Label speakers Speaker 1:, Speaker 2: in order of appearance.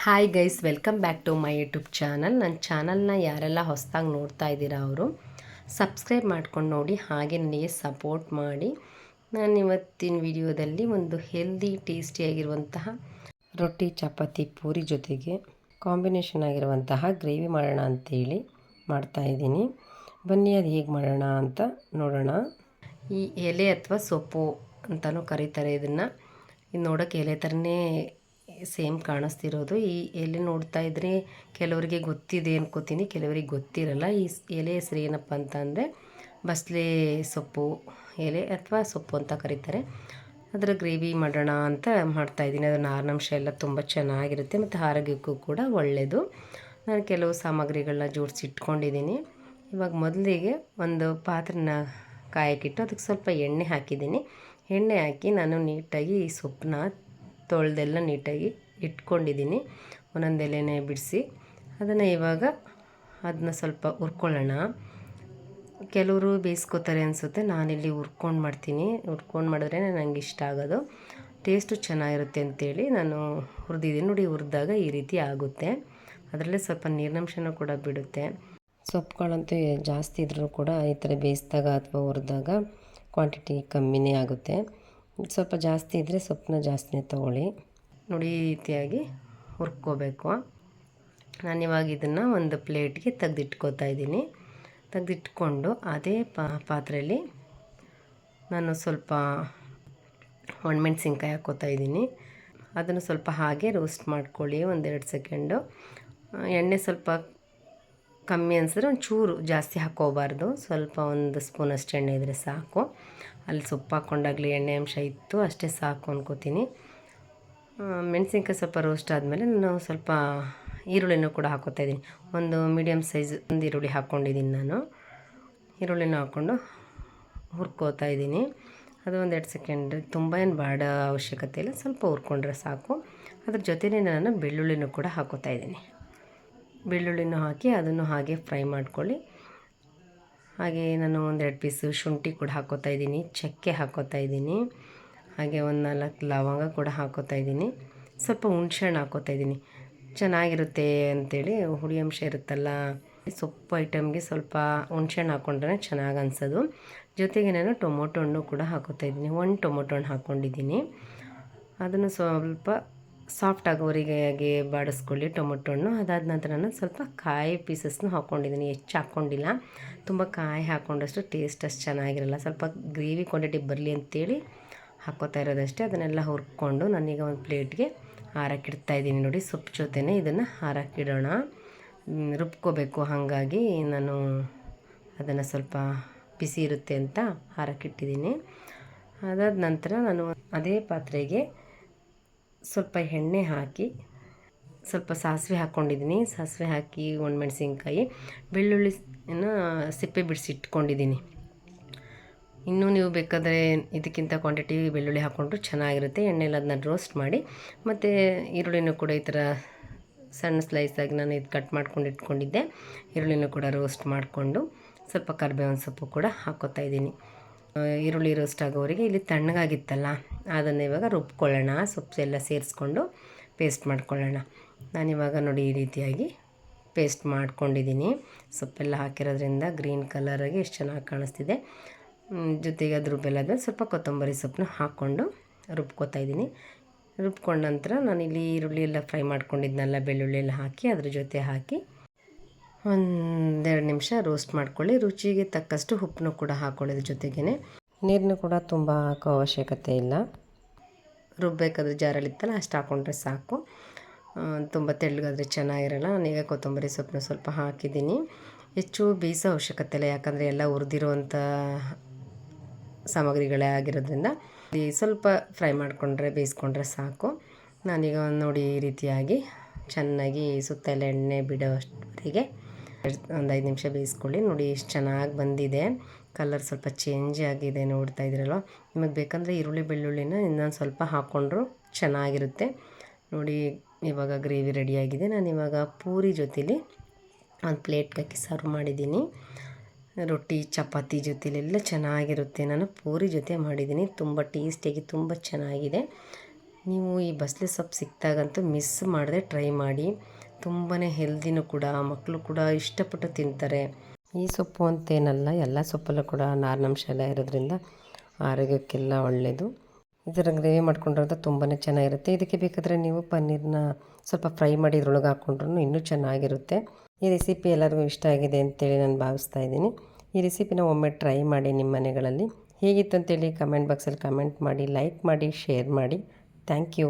Speaker 1: Hi guys, welcome back to my YouTube channel. ನನ್ನ ಚಾನಲ್ನ ಯಾರೆಲ್ಲ ಹೊಸದಾಗಿ ನೋಡ್ತಾ ಇದ್ದೀರಾ ಅವರು ಸಬ್ಸ್ಕ್ರೈಬ್ ಮಾಡ್ಕೊಂಡು ನೋಡಿ, ಹಾಗೆ ನನಗೆ ಸಪೋರ್ಟ್ ಮಾಡಿ. ನಾನು ಇವತ್ತಿನ ವಿಡಿಯೋದಲ್ಲಿ ಒಂದು ಹೆಲ್ದಿ ಟೇಸ್ಟಿಯಾಗಿರುವಂತಹ ರೊಟ್ಟಿ ಚಪಾತಿ ಪೂರಿ ಜೊತೆಗೆ ಕಾಂಬಿನೇಷನ್ ಆಗಿರುವಂತಹ ಗ್ರೇವಿ ಮಾಡೋಣ ಅಂತೇಳಿ ಮಾಡ್ತಾಯಿದ್ದೀನಿ. ಬನ್ನಿ ಅದು ಹೇಗೆ ಮಾಡೋಣ ಅಂತ ನೋಡೋಣ. ಈ ಎಲೆ ಅಥವಾ ಸೊಪ್ಪು ಅಂತಲೂ ಕರೀತಾರೆ ಇದನ್ನು. ಇದು ನೋಡೋಕ್ಕೆ ಎಲೆ ಥರನೇ ಸೇಮ್ ಕಾಣಿಸ್ತಿರೋದು. ಈ ಎಲೆ ನೋಡ್ತಾ ಇದ್ದರೆ ಕೆಲವರಿಗೆ ಗೊತ್ತಿದೆ ಅನ್ಕೋತೀನಿ, ಕೆಲವರಿಗೆ ಗೊತ್ತಿರಲ್ಲ. ಈ ಎಲೆ ಹೆಸರು ಏನಪ್ಪ ಅಂತ ಅಂದರೆ ಬಸಳೆ ಸೊಪ್ಪು ಎಲೆ ಅಥವಾ ಸೊಪ್ಪು ಅಂತ ಕರೀತಾರೆ. ಅದರ ಗ್ರೇವಿ ಮಾಡೋಣ ಅಂತ ಮಾಡ್ತಾಯಿದ್ದೀನಿ. ಅದು ನಾರಿನಂಶ ಎಲ್ಲ ತುಂಬ ಚೆನ್ನಾಗಿರುತ್ತೆ ಮತ್ತು ಆರೋಗ್ಯಕ್ಕೂ ಕೂಡ ಒಳ್ಳೆಯದು. ನಾನು ಕೆಲವು ಸಾಮಗ್ರಿಗಳನ್ನ ಜೋಡಿಸಿ ಇಟ್ಕೊಂಡಿದ್ದೀನಿ. ಇವಾಗ ಮೊದಲಿಗೆ ಒಂದು ಪಾತ್ರೆನ ಕಾಯಕ್ಕಿಟ್ಟು ಅದಕ್ಕೆ ಸ್ವಲ್ಪ ಎಣ್ಣೆ ಹಾಕಿದ್ದೀನಿ. ಎಣ್ಣೆ ಹಾಕಿ ನಾನು ನೀಟಾಗಿ ಈ ಸೊಪ್ಪನ್ನ ತೊಳೆದೆಲ್ಲ ನೀಟಾಗಿ ಇಟ್ಕೊಂಡಿದ್ದೀನಿ. ಒಂದೊಂದು ಎಲೆನೇ ಬಿಡಿಸಿ ಅದನ್ನು ಇವಾಗ ಅದನ್ನ ಸ್ವಲ್ಪ ಹುರ್ಕೊಳ್ಳೋಣ. ಕೆಲವರು ಬೇಯಿಸ್ಕೋತಾರೆ ಅನಿಸುತ್ತೆ, ನಾನಿಲ್ಲಿ ಹುರ್ಕೊಂಡು ಮಾಡ್ತೀನಿ. ಹುರ್ಕೊಂಡು ಮಾಡಿದ್ರೆ ನನಗೆ ಇಷ್ಟ ಆಗೋದು, ಟೇಸ್ಟು ಚೆನ್ನಾಗಿರುತ್ತೆ ಅಂತೇಳಿ ನಾನು ಹುರಿದಿದ್ದೀನಿ. ನೋಡಿ, ಹುರಿದಾಗ ಈ ರೀತಿ ಆಗುತ್ತೆ. ಅದರಲ್ಲೇ ಸ್ವಲ್ಪ ನೀರಿನಂಶನೂ ಕೂಡ ಬಿಡುತ್ತೆ. ಸೊಪ್ಪುಗಳಂತೂ ಜಾಸ್ತಿ ಇದ್ರೂ ಕೂಡ ಈ ಥರ ಬೇಯಿಸಿದಾಗ ಅಥವಾ ಹುರಿದಾಗ ಕ್ವಾಂಟಿಟಿ ಕಮ್ಮಿನೇ ಆಗುತ್ತೆ. ಸ್ವಲ್ಪ ಜಾಸ್ತಿ ಇದ್ದರೆ ಸೊಪ್ಪನ್ನ ಜಾಸ್ತಿನೇ ತೊಗೊಳ್ಳಿ. ನೋಡಿ, ಈ ರೀತಿಯಾಗಿ ಹುರ್ಕೋಬೇಕು. ನಾನಿವಾಗ ಇದನ್ನು ಒಂದು ಪ್ಲೇಟ್ಗೆ ತೆಗೆದಿಟ್ಕೋತಾ ಇದ್ದೀನಿ. ತೆಗೆದಿಟ್ಕೊಂಡು ಅದೇ ಪಾತ್ರೆಯಲ್ಲಿ ನಾನು ಸ್ವಲ್ಪ ಒಣಮೆಣ್ಸಿನ್ಕಾಯಿ ಹಾಕ್ಕೋತಾ ಇದ್ದೀನಿ. ಅದನ್ನು ಸ್ವಲ್ಪ ಹಾಗೆ ರೋಸ್ಟ್ ಮಾಡ್ಕೊಳ್ಳಿ, 1-2 ಸೆಕೆಂಡು. ಎಣ್ಣೆ ಸ್ವಲ್ಪ ಕಮ್ಮಿ ಅನಿಸಿದ್ರೆ ಒಂಚೂರು ಜಾಸ್ತಿ ಹಾಕ್ಕೋಬಾರ್ದು, ಸ್ವಲ್ಪ 1 ಸ್ಪೂನಷ್ಟು ಎಣ್ಣೆ ಇದ್ದರೆ ಸಾಕು. ಅಲ್ಲಿ ಸೊಪ್ಪು ಹಾಕ್ಕೊಂಡಾಗಲೇ ಎಣ್ಣೆ ಅಂಶ ಇತ್ತು, ಅಷ್ಟೇ ಸಾಕು ಅನ್ಕೋತೀನಿ. ಮೆಣಸಿನ್ಕಾಯಿ ಸ್ವಲ್ಪ ರೋಸ್ಟ್ ಆದಮೇಲೆ ನಾನು ಸ್ವಲ್ಪ ಈರುಳ್ಳಿನೂ ಕೂಡ ಹಾಕ್ಕೋತಾ ಇದ್ದೀನಿ. ಒಂದು ಮೀಡಿಯಮ್ ಸೈಜ್ ಒಂದು ಈರುಳ್ಳಿ ಹಾಕ್ಕೊಂಡಿದ್ದೀನಿ ನಾನು. ಈರುಳ್ಳಿನ ಹಾಕ್ಕೊಂಡು ಹುರ್ಕೋತಾ ಇದ್ದೀನಿ. ಅದು 1-2 ಸೆಕೆಂಡ್, ತುಂಬ ಏನು ಬಾಡೋ ಅವಶ್ಯಕತೆ ಇಲ್ಲ, ಸ್ವಲ್ಪ ಹುರ್ಕೊಂಡ್ರೆ ಸಾಕು. ಅದ್ರ ಜೊತೆನೇ ನಾನು ಬೆಳ್ಳುಳ್ಳಿನೂ ಕೂಡ ಹಾಕ್ಕೋತಾ ಇದ್ದೀನಿ. ಬೆಳ್ಳುಳ್ಳಿನೂ ಹಾಕಿ ಅದನ್ನು ಹಾಗೆ ಫ್ರೈ ಮಾಡ್ಕೊಳ್ಳಿ. ಹಾಗೆ ನಾನು 1-2 ಪೀಸು ಶುಂಠಿ ಕೂಡ ಹಾಕ್ಕೋತಾ ಇದ್ದೀನಿ, ಚಕ್ಕೆ ಹಾಕ್ಕೋತಾ ಇದ್ದೀನಿ, ಹಾಗೆ 1-4 ಲವಂಗ ಕೂಡ ಹಾಕ್ಕೋತಾ ಇದ್ದೀನಿ. ಸ್ವಲ್ಪ ಹುಣಸೆಹಣ್ಣು ಹಾಕ್ಕೋತಾ ಇದ್ದೀನಿ, ಚೆನ್ನಾಗಿರುತ್ತೆ ಅಂಥೇಳಿ. ಹುಳಿ ಅಂಶ ಇರುತ್ತಲ್ಲ, ಸೊಪ್ಪು ಐಟಮ್ಗೆ ಸ್ವಲ್ಪ ಹುಣಸೆಹಣ್ಣು ಹಾಕ್ಕೊಂಡ್ರೆ ಚೆನ್ನಾಗಿ ಅನಿಸೋದು. ಜೊತೆಗೆ ನಾನು ಟೊಮೊಟೊ ಹಣ್ಣು ಕೂಡ ಹಾಕ್ಕೋತಾ ಇದ್ದೀನಿ. 1 ಟೊಮೊಟೊ ಹಣ್ಣು ಹಾಕ್ಕೊಂಡಿದ್ದೀನಿ. ಅದನ್ನು ಸ್ವಲ್ಪ ಸಾಫ್ಟ್ ಆಗೋವರೆಗೆ ಬಾಡಿಸ್ಕೊಳ್ಳಿ ಟೊಮೊಟೊ ಹಣ್ಣು. ಅದಾದ ನಂತರ ನಾನು ಸ್ವಲ್ಪ ಕಾಯಿ ಪೀಸಸ್ನು ಹಾಕ್ಕೊಂಡಿದ್ದೀನಿ, ಹೆಚ್ಚು ಹಾಕ್ಕೊಂಡಿಲ್ಲ. ತುಂಬ ಕಾಯಿ ಹಾಕ್ಕೊಂಡಷ್ಟು ಟೇಸ್ಟ್ ಅಷ್ಟು ಚೆನ್ನಾಗಿರಲ್ಲ, ಸ್ವಲ್ಪ ಗ್ರೇವಿ ಕ್ವಾಂಟಿಟಿ ಬರಲಿ ಅಂತೇಳಿ ಹಾಕ್ಕೋತಾ ಇರೋದಷ್ಟೇ. ಅದನ್ನೆಲ್ಲ ಹುರ್ಕೊಂಡು ನಾನೀಗ ಒಂದು ಪ್ಲೇಟ್ಗೆ ಹಾರಕ್ಕಿಡ್ತಾಯಿದ್ದೀನಿ. ನೋಡಿ, ಸೊಪ್ಪು ಜೊತೆನೇ ಇದನ್ನು ಹಾರಕ್ಕಿಡೋಣ, ರುಬ್ಕೋಬೇಕು. ಹಾಗಾಗಿ ನಾನು ಅದನ್ನು ಸ್ವಲ್ಪ ಬಿಸಿ ಇರುತ್ತೆ ಅಂತ ಹಾರಕ್ಕಿಟ್ಟಿದ್ದೀನಿ. ಅದಾದ ನಂತರ ನಾನು ಅದೇ ಪಾತ್ರೆಗೆ ಸ್ವಲ್ಪ ಎಣ್ಣೆ ಹಾಕಿ ಸ್ವಲ್ಪ ಸಾಸಿವೆ ಹಾಕ್ಕೊಂಡಿದ್ದೀನಿ. ಸಾಸಿವೆ ಹಾಕಿ ಒಣಮೆಣಸಿನ್ಕಾಯಿ, ಬೆಳ್ಳುಳ್ಳಿನ ಸಿಪ್ಪೆ ಬಿಡಿಸಿ ಇಟ್ಕೊಂಡಿದ್ದೀನಿ. ಇನ್ನೂ ನೀವು ಬೇಕಾದರೆ ಇದಕ್ಕಿಂತ ಕ್ವಾಂಟಿಟಿ ಬೆಳ್ಳುಳ್ಳಿ ಹಾಕ್ಕೊಂಡ್ರು ಚೆನ್ನಾಗಿರುತ್ತೆ. ಎಣ್ಣೆಲಿ ಅದನ್ನ ರೋಸ್ಟ್ ಮಾಡಿ, ಮತ್ತು ಈರುಳ್ಳಿನೂ ಕೂಡ ಈ ಥರ ಸಣ್ಣ ಸ್ಲೈಸಾಗಿ ನಾನು ಇದು ಕಟ್ ಮಾಡ್ಕೊಂಡು ಇಟ್ಕೊಂಡಿದ್ದೆ. ಈರುಳ್ಳಿನೂ ಕೂಡ ರೋಸ್ಟ್ ಮಾಡಿಕೊಂಡು ಸ್ವಲ್ಪ ಕರಿಬೇವಿನ ಸೊಪ್ಪು ಕೂಡ ಹಾಕ್ಕೋತಾ ಇದ್ದೀನಿ. ಈರುಳ್ಳಿ ರೋಸ್ಟ್ ಆಗೋವರೆಗೆ ಇಲ್ಲಿ ತಣ್ಣಗಾಗಿತ್ತಲ್ಲ, ಅದನ್ನು ಇವಾಗ ರುಬ್ಕೊಳ್ಳೋಣ. ಸೊಪ್ಪು ಎಲ್ಲ ಸೇರಿಸ್ಕೊಂಡು ಪೇಸ್ಟ್ ಮಾಡ್ಕೊಳ್ಳೋಣ. ನಾನಿವಾಗ ನೋಡಿ ಈ ರೀತಿಯಾಗಿ ಪೇಸ್ಟ್ ಮಾಡ್ಕೊಂಡಿದ್ದೀನಿ. ಸೊಪ್ಪೆಲ್ಲ ಹಾಕಿರೋದ್ರಿಂದ ಗ್ರೀನ್ ಕಲರಾಗಿ ಎಷ್ಟು ಚೆನ್ನಾಗಿ ಕಾಣಿಸ್ತಿದೆ. ಜೊತೆಗೆ ಅದು ರುಬ್ಬೆಲ್ಲಾದ್ಮೇಲೆ ಸ್ವಲ್ಪ ಕೊತ್ತಂಬರಿ ಸೊಪ್ಪನ್ನ ಹಾಕ್ಕೊಂಡು ರುಬ್ಕೋತಾ ಇದ್ದೀನಿ. ರುಬ್ಕೊಂಡ ನಂತರ ನಾನಿಲ್ಲಿ ಈರುಳ್ಳಿ ಎಲ್ಲ ಫ್ರೈ ಮಾಡ್ಕೊಂಡಿದ್ನಲ್ಲ, ಬೆಳ್ಳುಳ್ಳಿ ಎಲ್ಲ ಹಾಕಿ ಅದ್ರ ಜೊತೆ ಹಾಕಿ 1-2 ನಿಮಿಷ ರೋಸ್ಟ್ ಮಾಡ್ಕೊಳ್ಳಿ. ರುಚಿಗೆ ತಕ್ಕಷ್ಟು ಉಪ್ಪನ್ನು ಕೂಡ ಹಾಕ್ಕೊಳ್ಳೋದ್ರ ಜೊತೆಗೇ ನೀರನ್ನು ಕೂಡ ತುಂಬ ಹಾಕೋ ಅವಶ್ಯಕತೆ ಇಲ್ಲ. ರುಬ್ಬೇಕಾದ್ರೆ ಜಾರಲ್ಲಿತ್ತಲ್ಲ ಅಷ್ಟು ಹಾಕ್ಕೊಂಡ್ರೆ ಸಾಕು. ತುಂಬ ತೆಳ್ಳಗಾದರೆ ಚೆನ್ನಾಗಿರಲ್ಲ. ನಾನೀಗ ಕೊತ್ತಂಬರಿ ಸೊಪ್ಪನ್ನ ಸ್ವಲ್ಪ ಹಾಕಿದ್ದೀನಿ. ಹೆಚ್ಚು ಬೇಯಿಸೋ ಅವಶ್ಯಕತೆ ಇಲ್ಲ, ಯಾಕಂದರೆ ಎಲ್ಲ ಹುರಿದಿರುವಂಥ ಸಾಮಗ್ರಿಗಳೇ ಆಗಿರೋದ್ರಿಂದ ಸ್ವಲ್ಪ ಫ್ರೈ ಮಾಡಿಕೊಂಡ್ರೆ ಬೇಯಿಸ್ಕೊಂಡ್ರೆ ಸಾಕು. ನಾನೀಗ ನೋಡಿ ಈ ರೀತಿಯಾಗಿ ಚೆನ್ನಾಗಿ ಸುತ್ತೆಲ್ಲ ಎಣ್ಣೆ ಬಿಡೋವರೆಗೆ ಒಂದು 5 ನಿಮಿಷ ಬೇಯಿಸ್ಕೊಳ್ಳಿ. ನೋಡಿ ಎಷ್ಟು ಚೆನ್ನಾಗಿ ಬಂದಿದೆ, ಕಲರ್ ಸ್ವಲ್ಪ ಚೇಂಜ್ ಆಗಿದೆ, ನೋಡ್ತಾ ಇದ್ದೀರಲ್ವ. ನಿಮಗೆ ಬೇಕಂದರೆ ಈರುಳ್ಳಿ ಬೆಳ್ಳುಳ್ಳಿನ ಇನ್ನೊಂದು ಸ್ವಲ್ಪ ಹಾಕ್ಕೊಂಡ್ರು ಚೆನ್ನಾಗಿರುತ್ತೆ. ನೋಡಿ, ಇವಾಗ ಗ್ರೇವಿ ರೆಡಿಯಾಗಿದೆ. ನಾನಿವಾಗ ಪೂರಿ ಜೊತೆಲಿ ಒಂದು ಪ್ಲೇಟ್ಗೆ ಹಾಕಿ ಸರ್ವ್ ಮಾಡಿದ್ದೀನಿ. ರೊಟ್ಟಿ ಚಪಾತಿ ಜೊತೆಲೆಲ್ಲ ಚೆನ್ನಾಗಿರುತ್ತೆ. ನಾನು ಪೂರಿ ಜೊತೆ ಮಾಡಿದ್ದೀನಿ, ತುಂಬ ಟೇಸ್ಟಿಯಾಗಿ ತುಂಬ ಚೆನ್ನಾಗಿದೆ. ನೀವು ಈ ಬಸಳೆ ಸೊಪ್ಪು ಸಿಕ್ಕಿದಾಗಂತೂ ಮಿಸ್ ಮಾಡದೆ ಟ್ರೈ ಮಾಡಿ. ತುಂಬಾ ಹೆಲ್ದಿನೂ ಕೂಡ, ಮಕ್ಕಳು ಕೂಡ ಇಷ್ಟಪಟ್ಟು ತಿಂತಾರೆ. ಈ ಸೊಪ್ಪು ಅಂತೇನಲ್ಲ, ಎಲ್ಲ ಸೊಪ್ಪಲ್ಲೂ ಕೂಡ ನಾರಿನಂಶ ಎಲ್ಲ ಇರೋದ್ರಿಂದ ಆರೋಗ್ಯಕ್ಕೆಲ್ಲ ಒಳ್ಳೆಯದು. ಇದರ ಗ್ರೇವಿ ಮಾಡ್ಕೊಂಡಿರೋದು ತುಂಬಾ ಚೆನ್ನಾಗಿರುತ್ತೆ. ಇದಕ್ಕೆ ಬೇಕಾದರೆ ನೀವು ಪನ್ನೀರನ್ನ ಸ್ವಲ್ಪ ಫ್ರೈ ಮಾಡಿ ಇದ್ರೊಳಗೆ ಹಾಕ್ಕೊಂಡ್ರೂ ಇನ್ನೂ ಚೆನ್ನಾಗಿರುತ್ತೆ. ಈ ರೆಸಿಪಿ ಎಲ್ಲರಿಗೂ ಇಷ್ಟ ಆಗಿದೆ ಅಂತೇಳಿ ನಾನು ಭಾವಿಸ್ತಾ ಇದ್ದೀನಿ. ಈ ರೆಸಿಪಿನ ಒಮ್ಮೆ ಟ್ರೈ ಮಾಡಿ ನಿಮ್ಮ ಮನೆಗಳಲ್ಲಿ. ಹೇಗಿತ್ತು ಅಂತೇಳಿ ಕಮೆಂಟ್ ಬಾಕ್ಸಲ್ಲಿ ಕಮೆಂಟ್ ಮಾಡಿ, ಲೈಕ್ ಮಾಡಿ, ಶೇರ್ ಮಾಡಿ. Thank you.